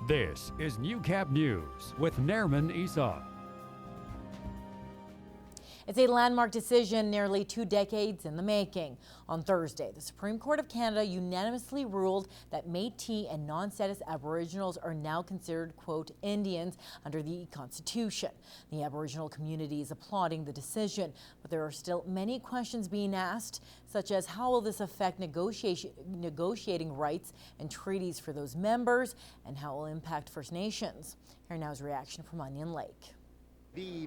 This is Newcap News with Nerman Esau. It's a landmark decision nearly 2 decades in the making. On Thursday, the Supreme Court of Canada unanimously ruled that Métis and non-status Aboriginals are now considered, quote, Indians under the Constitution. The Aboriginal community is applauding the decision, but there are still many questions being asked, such as how will this affect negotiating rights and treaties for those members, and how it will impact First Nations. Here now's reaction from Onion Lake.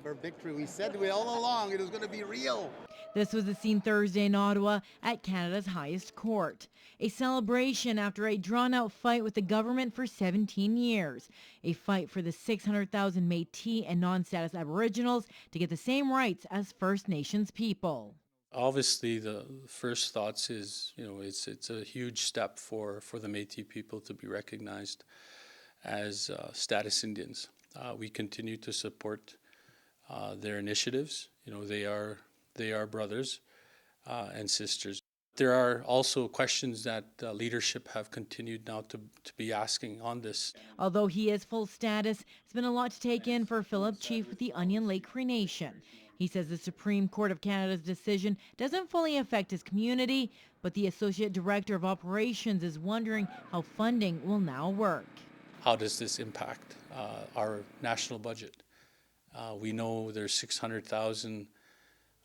Our victory. We said it all along, it was going to be real. This was the scene Thursday in Ottawa at Canada's highest court. A celebration after a drawn-out fight with the government for 17 years. A fight for the 600,000 Métis and non-status Aboriginals to get the same rights as First Nations people. Obviously, the first thoughts is, it's a huge step for the Métis people to be recognized as status Indians. We continue to support their initiatives. They are brothers and sisters. There are also questions that leadership have continued now to be asking on this. Although he is full status, it's been a lot to take in for Philip Chief with the Onion Lake Cree Nation. He says the Supreme Court of Canada's decision doesn't fully affect his community, but the Associate Director of Operations is wondering how funding will now work. How does this impact our national budget? We know there's 600,000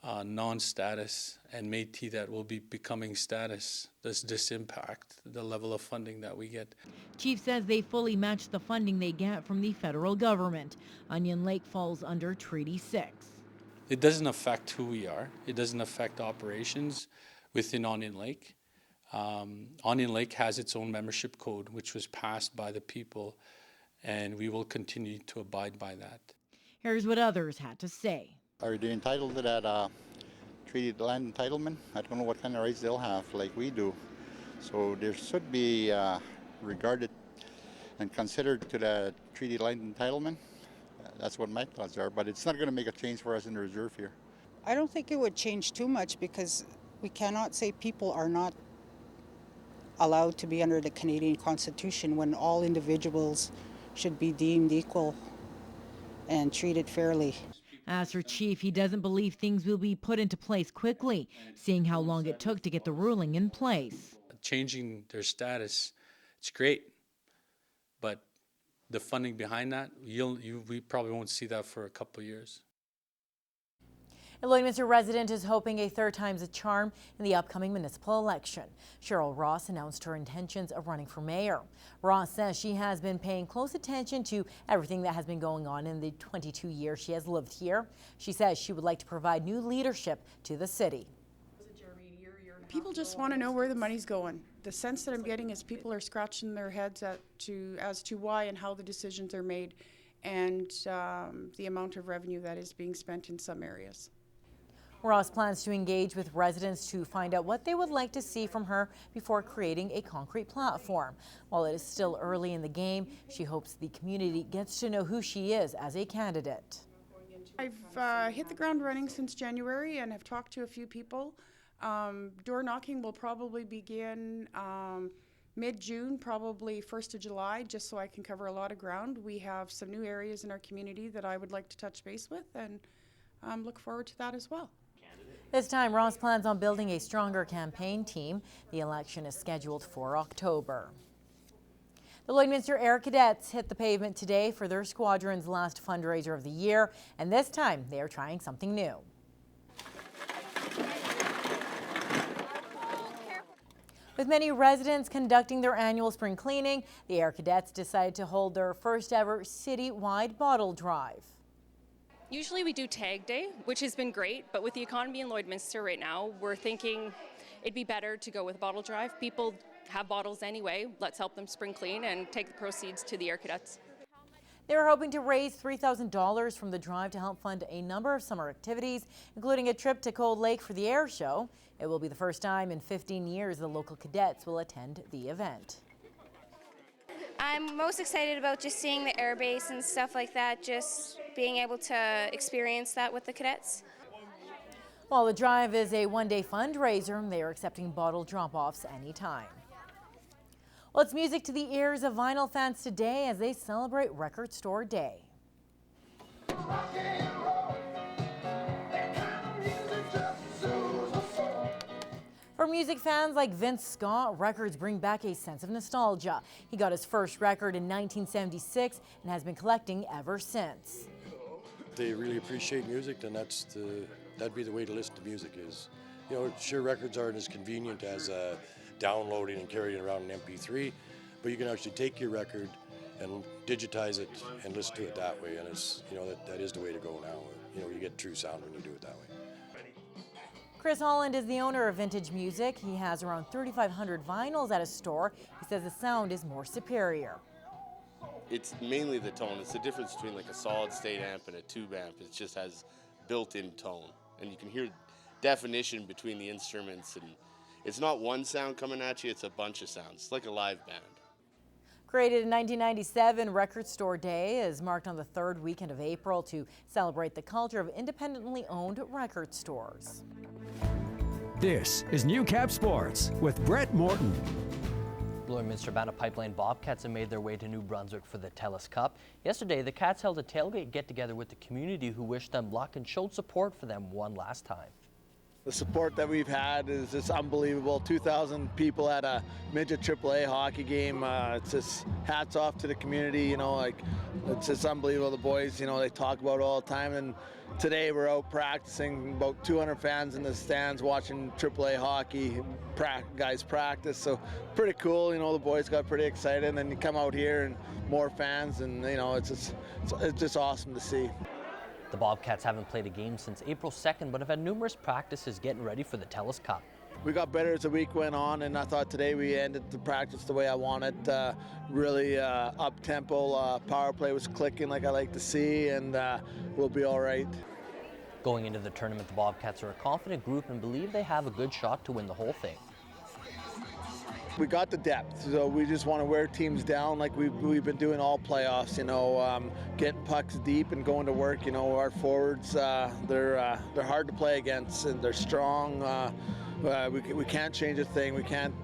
non-status and Métis that will be becoming status. Does this impact the level of funding that we get? Chief says they fully match the funding they get from the federal government. Onion Lake falls under Treaty 6. It doesn't affect who we are. It doesn't affect operations within Onion Lake. Onion Lake has its own membership code, which was passed by the people, and we will continue to abide by that. Here's what others had to say. Are they entitled to that treaty land entitlement? I don't know what kind of rights they'll have like we do. So there should be regarded and considered to the treaty land entitlement. That's what my thoughts are, but it's not going to make a change for us in the reserve here. I don't think it would change too much because we cannot say people are not allowed to be under the Canadian Constitution when all individuals should be deemed equal and treated fairly. As for Chief, he doesn't believe things will be put into place quickly, seeing how long it took to get the ruling in place. Changing their status, it's great, but the funding behind that, we probably won't see that for a couple of years. A Lloydminster resident is hoping a third time's a charm in the upcoming municipal election. Cheryl Ross announced her intentions of running for mayor. Ross says she has been paying close attention to everything that has been going on in the 22 years she has lived here. She says she would like to provide new leadership to the city. People just want to know where the money's going. The sense that I'm getting is people are scratching their heads as to why and how the decisions are made, and the amount of revenue that is being spent in some areas. Ross plans to engage with residents to find out what they would like to see from her before creating a concrete platform. While it is still early in the game, she hopes the community gets to know who she is as a candidate. I've hit the ground running since January and have talked to a few people. Door knocking will probably begin mid-June, probably 1st of July, just so I can cover a lot of ground. We have some new areas in our community that I would like to touch base with, and look forward to that as well. This time, Ross plans on building a stronger campaign team. The election is scheduled for October. The Lloydminster Air Cadets hit the pavement today for their squadron's last fundraiser of the year, and this time they are trying something new. With many residents conducting their annual spring cleaning, the Air Cadets decided to hold their first ever city-wide bottle drive. Usually we do Tag Day, which has been great, but with the economy in Lloydminster right now, we're thinking it'd be better to go with a bottle drive. People have bottles anyway. Let's help them spring clean and take the proceeds to the Air Cadets. They were hoping to raise $3,000 from the drive to help fund a number of summer activities, including a trip to Cold Lake for the air show. It will be the first time in 15 years the local cadets will attend the event. I'm most excited about just seeing the air base and stuff like that, just being able to experience that with the cadets. While the drive is a one-day fundraiser, they are accepting bottle drop-offs anytime. Well, it's music to the ears of vinyl fans today as they celebrate Record Store Day. For music fans like Vince Scott, records bring back a sense of nostalgia. He got his first record in 1976 and has been collecting ever since. They really appreciate music, then that'd be the way to listen to music is. You know, sure, records aren't as convenient as downloading and carrying around an MP3, but you can actually take your record and digitize it and listen to it that way, and it's, you know, that is the way to go now. You know, you get true sound when you do it that way. Chris Holland is the owner of Vintage Music. He has around 3,500 vinyls at his store. He says the sound is more superior. It's mainly the tone. It's the difference between like a solid state amp and a tube amp. It just has built-in tone, and you can hear definition between the instruments, and it's not one sound coming at you, it's a bunch of sounds. It's like a live band. Created in 1997, Record Store Day is marked on the third weekend of April to celebrate the culture of independently owned record stores. This is New Cap Sports with Brett Morton. Lloydminster-Banna Pipeline Bobcats have made their way to New Brunswick for the TELUS Cup. Yesterday, the Cats held a tailgate get-together with the community who wished them luck and showed support for them one last time. The support that we've had is just unbelievable. 2,000 people at a midget AAA hockey game. It's just hats off to the community. You know, like it's just unbelievable. The boys, you know, they talk about it all the time. And today we're out practicing. About 200 fans in the stands watching AAA hockey guys practice. So pretty cool. You know, the boys got pretty excited. And then you come out here and more fans, and you know, it's just awesome to see. The Bobcats haven't played a game since April 2nd, but have had numerous practices getting ready for the TELUS Cup. We got better as the week went on, and I thought today we ended the practice the way I wanted. Really up-tempo, power play was clicking like I like to see, and we'll be all right. Going into the tournament, the Bobcats are a confident group and believe they have a good shot to win the whole thing. We got the depth, so we just want to wear teams down like we've been doing all playoffs. You know, getting pucks deep and going to work. You know, our forwards they're hard to play against, and they're strong. We can't change a thing. We can't.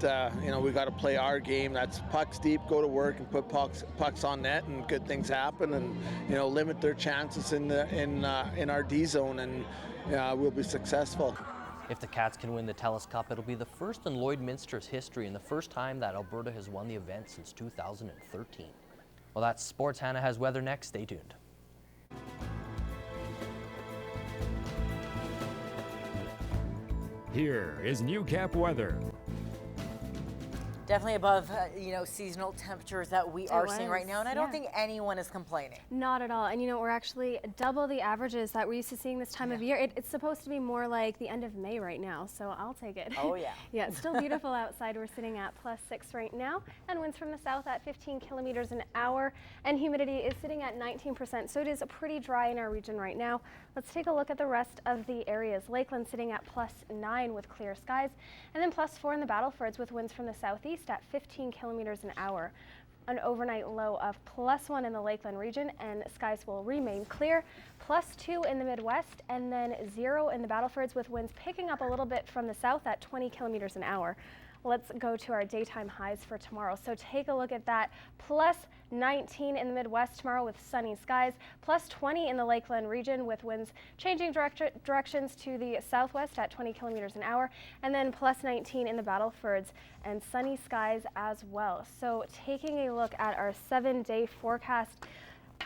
You know, we got to play our game. That's pucks deep, go to work, and put pucks on net, and good things happen. And you know, limit their chances in our D zone, and we'll be successful. If the Cats can win the TELUS Cup, it'll be the first in Lloydminster's history and the first time that Alberta has won the event since 2013. Well, that's sports. Hannah has weather next. Stay tuned. Here is New Cap weather. Definitely above, seasonal temperatures that we are seeing right now, and I don't think anyone is complaining. Not at all, and you know, we're actually double the averages that we're used to seeing this time of year. It's supposed to be more like the end of May right now, so I'll take it. Oh yeah. Yeah, it's still beautiful outside. We're sitting at +6 right now, and winds from the south at 15 kilometers an hour, and humidity is sitting at 19%, so it is pretty dry in our region right now. Let's take a look at the rest of the areas. Lakeland sitting at +9 with clear skies, and then +4 in the Battlefords with winds from the southeast at 15 kilometers an hour. An overnight low of +1 in the Lakeland region, and skies will remain clear. +2 in the Midwest, and then 0 in the Battlefords with winds picking up a little bit from the south at 20 kilometers an hour. Let's go to our daytime highs for tomorrow. So take a look at that. +19 in the Midwest tomorrow with sunny skies. +20 in the Lakeland region with winds changing directions to the southwest at 20 kilometers an hour. And then +19 in the Battlefords and sunny skies as well. So taking a look at our 7-day forecast,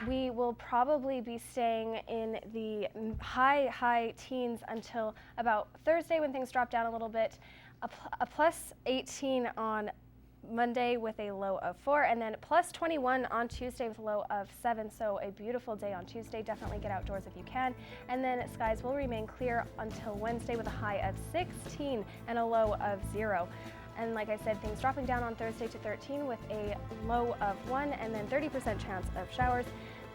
we will probably be staying in the high teens until about Thursday when things drop down a little bit. A +18 on Monday with a low of 4, and then +21 on Tuesday with a low of 7. So a beautiful day on Tuesday. Definitely get outdoors if you can. And then skies will remain clear until Wednesday with a high of 16 and a low of 0. And like I said, things dropping down on Thursday to 13 with a low of 1, and then 30% chance of showers.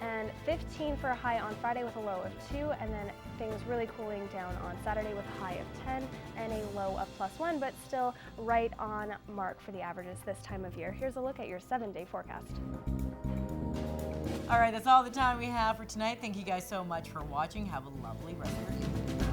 And 15 for a high on Friday with a low of 2, and then things really cooling down on Saturday with a high of 10 and a low of +1, but still right on mark for the averages this time of year. Here's a look at your 7-day forecast. All right, that's all the time we have for tonight. Thank you guys so much for watching. Have a lovely rest of your evening.